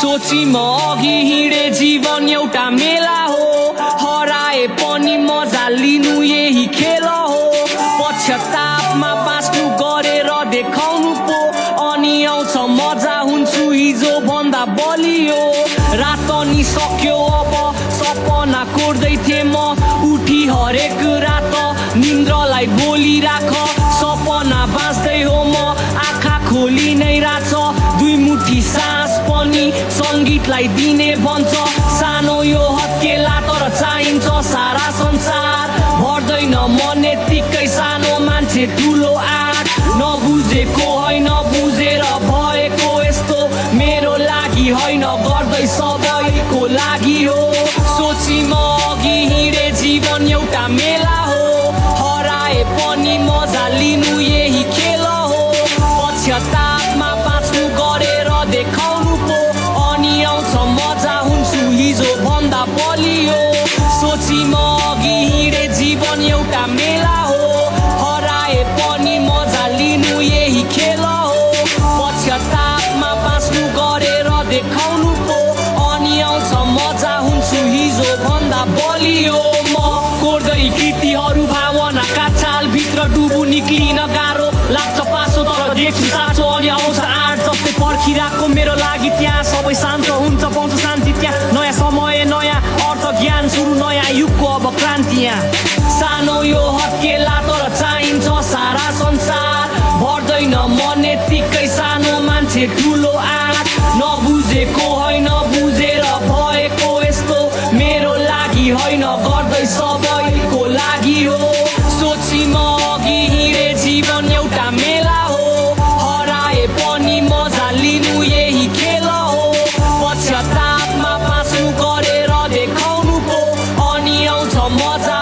सोची म अघि हिँडे जीवन एउटा मेला हो हराए पनि मजा लिनु यही खेल हो पश्चातापमा बाँच्नु गरेर देखाउनु पो अनि आउँछ मजा हुन्छु हिजो भन्दा बलियो रात नि सक्यो अब सपना कोर्दै थिएँ म उठी हरेक रात निन्द्रलाई बोलिराख सपना बाँच्दै हो म आँखा खोली नै राछ दुई मुठी सास पनि संगीतलाई दिने भन्छ सानो यो हत्केला तर चाहिन्छ सारा संसार भर्दैन मन यत्तिकै सानो मान्छे ठुलो आँट नबुझेको होइन बुझेर भएको यस्तो मेरो लागि होइन गर्दै सबैको लागि हो सोची म अघि हिँडे जीवन एउटा मेला हो हराए पनि मजा लिनु यही खेल हो पश्चातापमा बाँच्नु गरेर देखाउनु पो अनि आउँछ मजा हुन्छु हिजो भन्दा बलियो सोची म अघि हिँडे जीवन एउटा मेला हो हराए पनि मजा लिनु यही खेल हो पश्चातापमा बाँच्नु गरेर देखाउनु पो अनि आउँछ मजा हुन्छु हिजो भन्दा बलियो म कोर्दै कृतिहरू भावनाका चालभित्र डुबु निक्लिन गाह्रो लाग्छ पासो तर देख्छु साँचो अनि आउँछ आँट जस्तै पर्खिरहेको मेरो लागि त्यहाँ सबै शान्त हुन्छ पाउँछ शान्ति त्यहाँ नयाँ समय नयाँ अर्थ ज्ञान सुरु नयाँ युगको अब क्रान्ति यहाँ सानो यो हत्केला तर चाहिन्छ सारा संसार भर्दैन मन यत्तिकै सानो मान्छे ठुलो आँट नबुझेको होइन बुझेर भएको यस्तो मेरो लागि होइन गर्दै सबैको लागि हो सोची म अघि हिँडे जीवन एउटा मेला हो हराए पनि मजा लिनु यही खेल हो पश्चातापमा बाँच्नु गरेर देखाउनु पो अनि आउँछ मजा